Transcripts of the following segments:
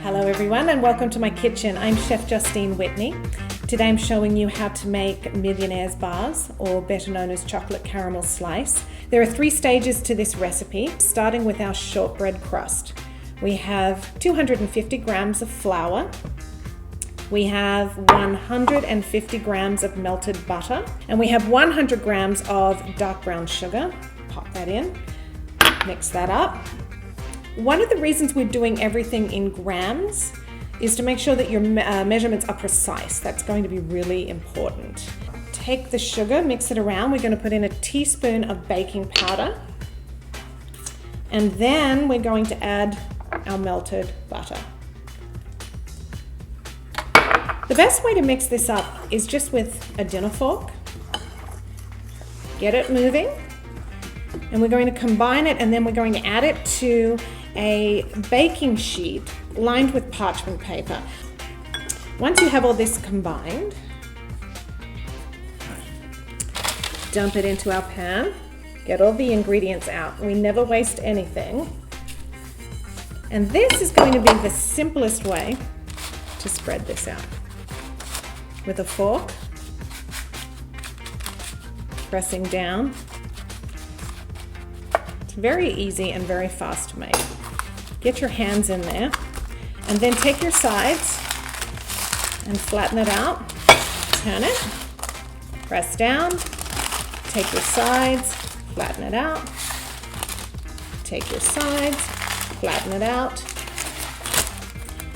Hello everyone and welcome to my kitchen. I'm Chef Justine Whitney. Today I'm showing you how to make Millionaire's bars, or better known as chocolate caramel slice. There are 3 stages to this recipe, starting with our shortbread crust. We have 250 grams of flour. We have 150 grams of melted butter, and we have 100 grams of dark brown sugar. Pop that in, mix that up. One of the reasons we're doing everything in grams is to make sure that your measurements are precise. That's going to be really important. Take the sugar, mix it around. We're going to put in a teaspoon of baking powder, and then we're going to add our melted butter. The best way to mix this up is just with a dinner fork. Get it moving, and we're going to combine it, and then we're going to add it to a baking sheet lined with parchment paper. Once you have all this combined, dump it into our pan. Get all the ingredients out. We never waste anything. And this is going to be the simplest way to spread this out. With a fork, pressing down. It's very easy and very fast to make. Get your hands in there, and then take your sides and flatten it out. Turn it, press down, take your sides, flatten it out. Take your sides, flatten it out,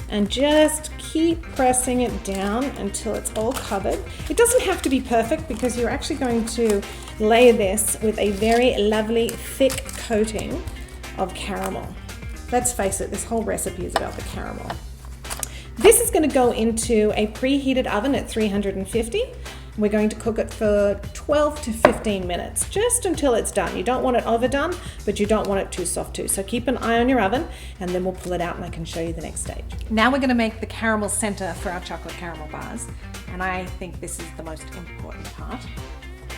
and just keep pressing it down until it's all covered. It doesn't have to be perfect because you're actually going to layer this with a very lovely thick coating of caramel. Let's face it, this whole recipe is about the caramel. This is going to go into a preheated oven at 350. We're going to cook it for 12 to 15 minutes, just until it's done. You don't want it overdone, but you don't want it too soft too. So keep an eye on your oven, and then we'll pull it out and I can show you the next stage. Now we're going to make the caramel center for our chocolate caramel bars. And I think this is the most important part,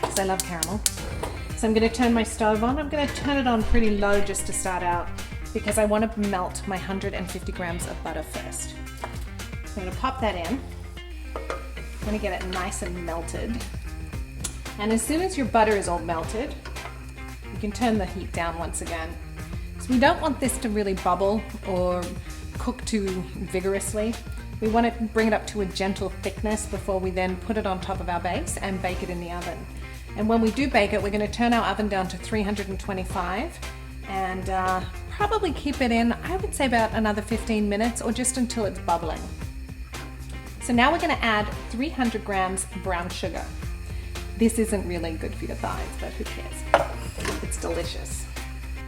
because I love caramel. So I'm going to turn my stove on. I'm going to turn it on pretty low just to start out, because I want to melt my 150 grams of butter first. So I'm going to pop that in. I'm going to get it nice and melted. And as soon as your butter is all melted, you can turn the heat down once again. So we don't want this to really bubble or cook too vigorously. We want to bring it up to a gentle thickness before we then put it on top of our base and bake it in the oven. And when we do bake it, we're going to turn our oven down to 325 and probably keep it in, I would say, about another 15 minutes or just until it's bubbling. So now we're going to add 300 grams brown sugar. This isn't really good for your thighs, but who cares? It's delicious.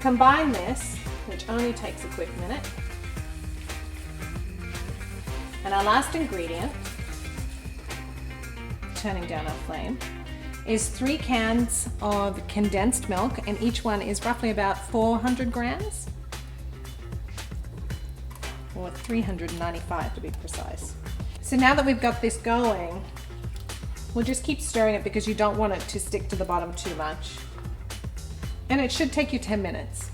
Combine this, which only takes a quick minute. And our last ingredient, turning down our flame, is 3 cans of condensed milk, and each one is roughly about 400 grams, or 395 to be precise. So now that we've got this going, we'll just keep stirring it because you don't want it to stick to the bottom too much. And it should take you 10 minutes.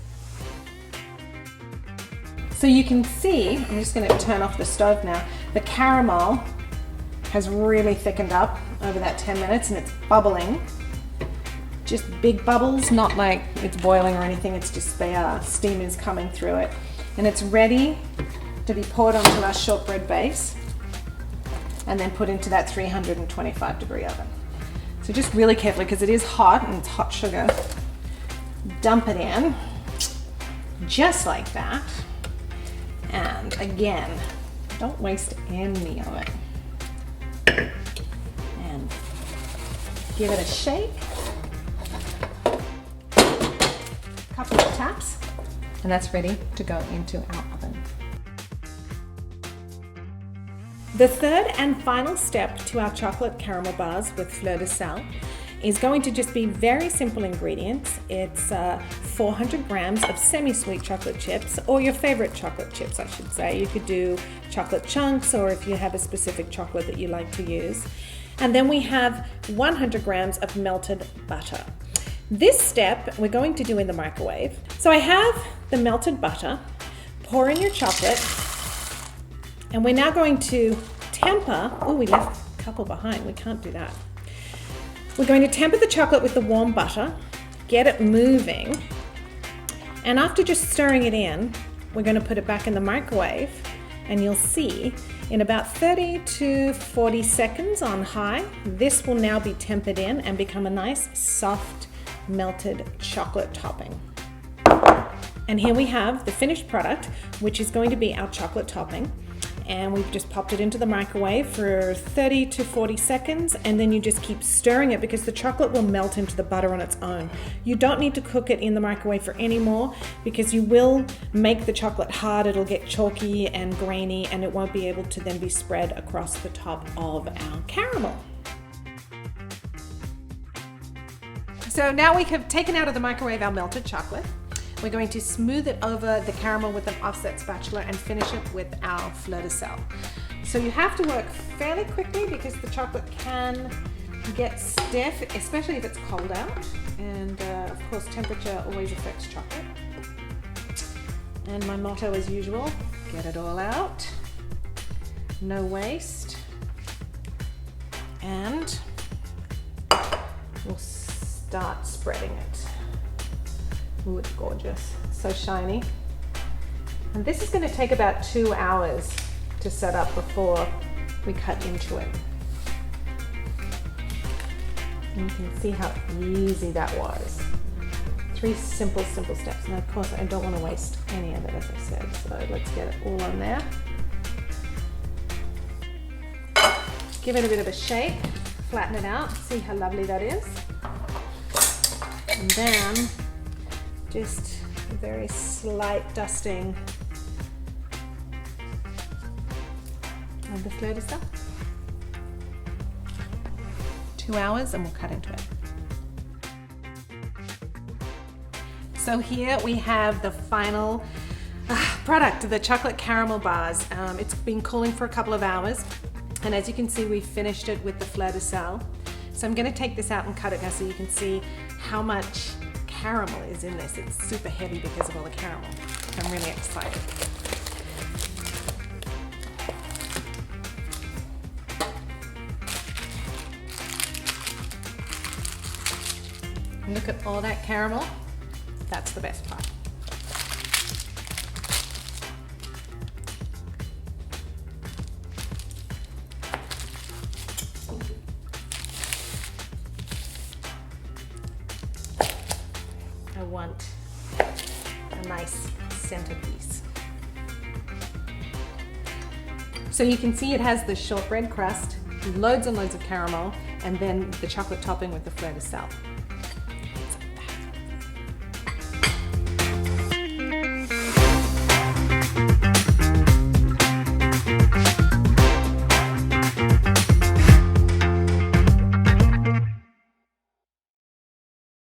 So you can see, I'm just going to turn off the stove now, the caramel has really thickened up over that 10 minutes and it's bubbling. Just big bubbles, not like it's boiling or anything, it's just the steam is coming through it. And it's ready to be poured onto our shortbread base and then put into that 325 degree oven. So just really carefully, because it is hot and it's hot sugar, dump it in, just like that. And again, don't waste any of it. And give it a shake. Couple of taps, and that's ready to go into our oven. The third and final step to our chocolate caramel bars with fleur de sel is going to just be very simple ingredients. It's 400 grams of semi-sweet chocolate chips, or your favorite chocolate chips, I should say. You could do chocolate chunks, or if you have a specific chocolate that you like to use. And then we have 100 grams of melted butter. This step we're going to do in the microwave. So I have the melted butter. Pour in your chocolate, And we're now going to temper. Oh, we left a couple behind. We can't do that. We're going to temper the chocolate with the warm butter, get it moving, and after just stirring it in, we're going to put it back in the microwave, and you'll see in about 30 to 40 seconds on high, this will now be tempered in and become a nice soft melted chocolate topping. And here we have the finished product, which is going to be our chocolate topping. And we've just popped it into the microwave for 30 to 40 seconds, and then you just keep stirring it because the chocolate will melt into the butter on its own. You don't need to cook it in the microwave for any more because you will make the chocolate hard, it'll get chalky and grainy, and it won't be able to then be spread across the top of our caramel. So now we have taken out of the microwave our melted chocolate. We're going to smooth it over the caramel with an offset spatula and finish it with our fleur de sel. So you have to work fairly quickly because the chocolate can get stiff, especially if it's cold out. And of course, temperature always affects chocolate. And my motto as usual, get it all out, no waste. And we'll start spreading it. Ooh, it's gorgeous. It's so shiny. And this is going to take about 2 hours to set up before we cut into it. And you can see how easy that was. 3 simple steps. And of course, I don't want to waste any of it, as I said. So let's get it all on there. Give it a bit of a shake, flatten it out, see how lovely that is. And then just a very slight dusting of the fleur de sel. 2 hours and we'll cut into it. So here we have the final product, the chocolate caramel bars. It's been cooling for a couple of hours, and as you can see, we finished it with the fleur de sel. So I'm going to take this out and cut it now so you can see how much caramel is in this. It's super heavy because of all the caramel. I'm really excited. Look at all that caramel. That's the best part. I want a nice centerpiece. So you can see it has the shortbread crust, loads and loads of caramel, and then the chocolate topping with the fleur de sel.